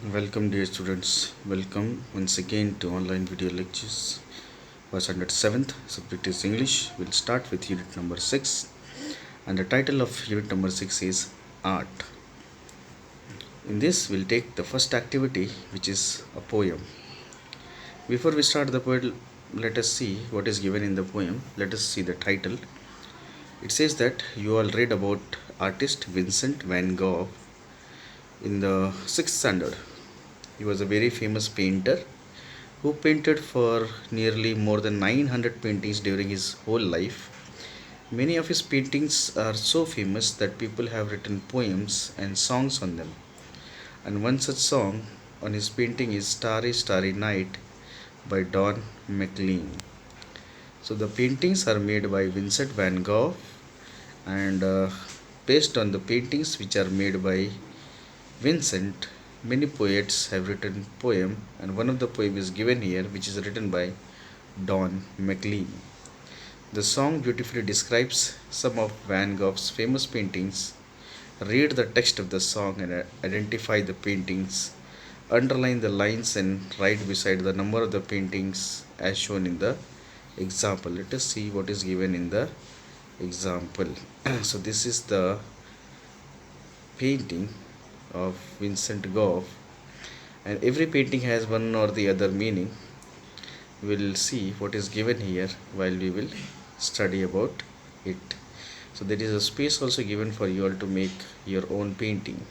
Welcome dear students, welcome once again to online video lectures for standard 7th. Subject is English. We'll start with unit number 6 and the title of unit number 6 is Art. In this we'll take the first activity, which is a poem. Before we start the poem, let us see what is given in the poem. Let us see the title. It says that you all read about artist Vincent van Gogh in the 6th standard. He was a very famous painter who painted for nearly more than 900 paintings during his whole life. Many of his paintings are so famous that people have written poems and songs on them. And one such song on his painting is Starry, Starry Night by Don McLean. So the paintings are made by Vincent van Gogh, and based on the paintings which are made by Vincent, many poets have written poem, and one of the poem is given here, which is written by Don McLean. The song beautifully describes some of Van Gogh's famous paintings. Read the text of the song and identify the paintings. Underline the lines and write beside the number of the paintings as shown in the example. Let us see what is given in the example. So this is the painting of Vincent Gough, and every painting has one or the other meaning. We'll see what is given here while we will study about it. So there is a space also given for you all to make your own painting,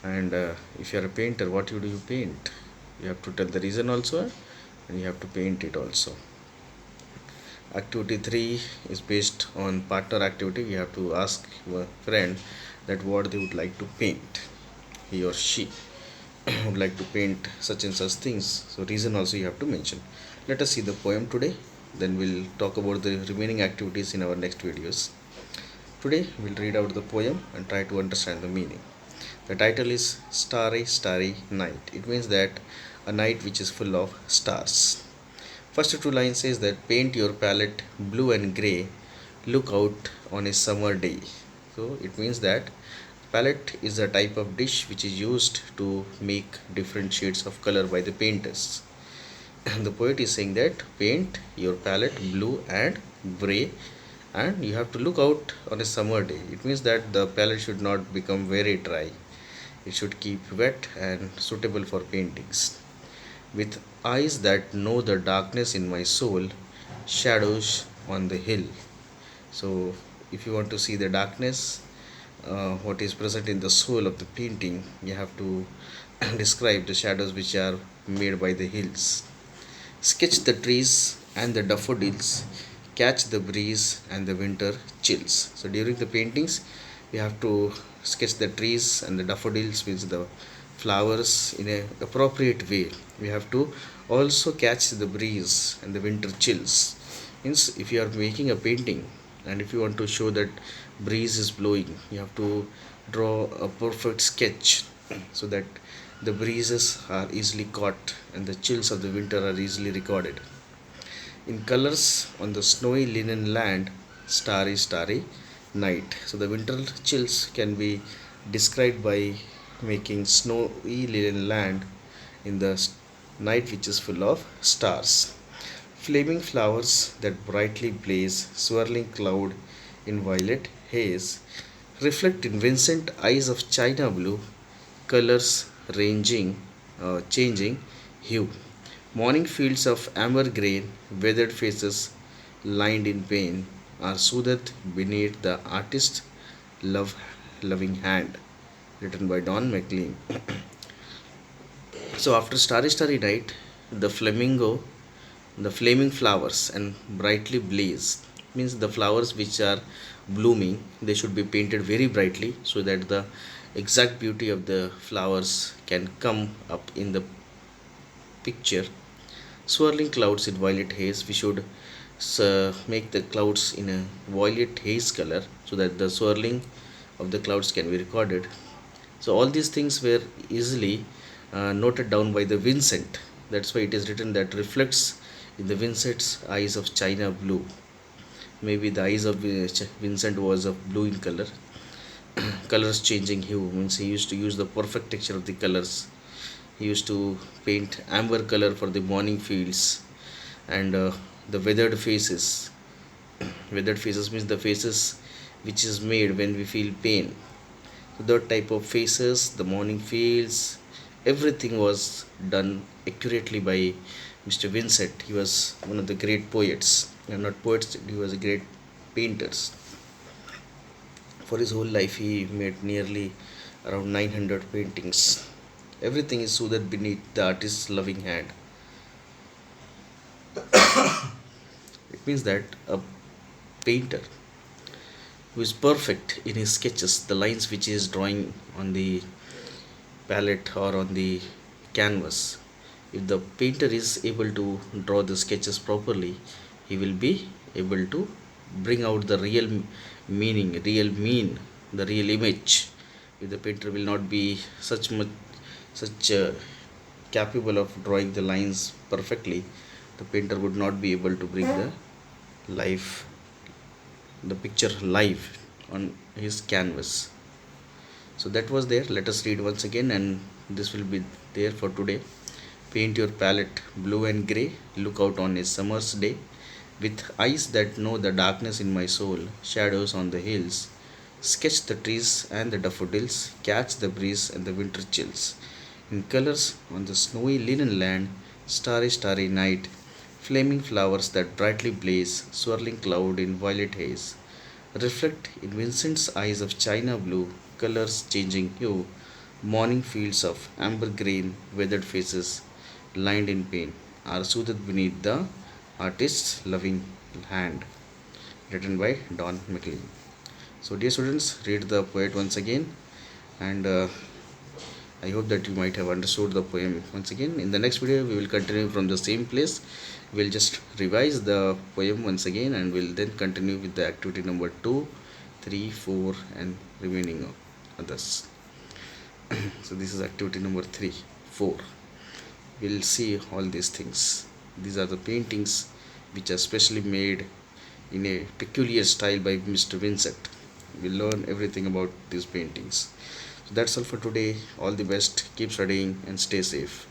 and if you are a painter, what do you paint? You have to tell the reason also, and you have to paint it also. Activity 3 is based on partner activity. You have to ask your friend that what they would like to paint. He or she would like to paint such and such things, so reason also you have to mention. Let us see the poem today, then we'll talk about the remaining activities in our next videos. Today we'll read out the poem and try to understand the meaning. The title is Starry, Starry Night. It means that a night which is full of stars. First two lines says that paint your palette blue and grey, look out on a summer day. So it means that palette is a type of dish which is used to make different shades of color by the painters. And the poet is saying that paint your palette blue and grey, and you have to look out on a summer day. It means that the palette should not become very dry. It should keep wet and suitable for paintings. With eyes that know the darkness in my soul, shadows on the hill. So if you want to see the darkness, what is present in the soul of the painting, you have to describe the shadows which are made by the hills. Sketch the trees and the daffodils, catch the breeze and the winter chills. So during the paintings, we have to sketch the trees and the daffodils, means the flowers, in a appropriate way. We have to also catch the breeze and the winter chills. Means if you are making a painting and if you want to show that breeze is blowing, you have to draw a perfect sketch so that the breezes are easily caught and the chills of the winter are easily recorded. In colors on the snowy linen land, starry, starry night. So the winter chills can be described by making snowy linen land in the night which is full of stars. Flaming flowers that brightly blaze, swirling cloud in violet haze, reflect in Vincent eyes of china blue, colors changing hue. Morning fields of amber grain, weathered faces lined in pain, are soothed beneath the artist's loving hand. Written by Don McLean. So after Starry Starry Night, the flamingo, the flaming flowers and brightly blaze, means the flowers which are blooming, they should be painted very brightly so that the exact beauty of the flowers can come up in the picture. Swirling clouds in violet haze, we should make the clouds in a violet haze color so that the swirling of the clouds can be recorded. So all these things were easily noted down by the Vincent. That's why it is written that reflects in the Vincent's eyes of china blue. Maybe the eyes of Vincent was of blue in color. Colors changing hue, means he used to use the perfect texture of the colors He used to paint amber color for the morning fields and the weathered faces. Weathered faces means the faces which is made when we feel pain. So that type of faces, the morning fields, everything was done accurately by Mr. Vincent. He was one of the great poets. Not poets, he was a great painters. For his whole life, he made nearly around 900 paintings. Everything is soothed beneath the artist's loving hand. It means that a painter who is perfect in his sketches, the lines which he is drawing on the palette or on the canvas, if the painter is able to draw the sketches properly, he will be able to bring out the real meaning, the real image. If the painter will not be such capable of drawing the lines perfectly, the painter would not be able to bring life the picture live on his canvas. So that was there. Let us read once again, and this will be there for today. Paint your palette blue and grey. Look out on a summer's day. With eyes that know the darkness in my soul, shadows on the hills. Sketch the trees and the daffodils. Catch the breeze and the winter chills. In colors on the snowy linen land, starry, starry night. Flaming flowers that brightly blaze, swirling cloud in violet haze. Reflect in Vincent's eyes of china blue, colors changing hue, morning fields of amber green, weathered faces, lined in pain, are soothed beneath the artist's loving hand. Written by Don McLean. So, dear students, read the poet once again, and I hope that you might have understood the poem once again. In the next video, we will continue from the same place. We'll just revise the poem once again, and we'll then continue with the activity number 2, 3, 4, and remaining others. So this is activity number 3, 4. We'll see all these things. These are the paintings which are specially made in a peculiar style by Mr. Vincent. We'll learn everything about these paintings. So that's all for today. All the best. Keep studying and stay safe.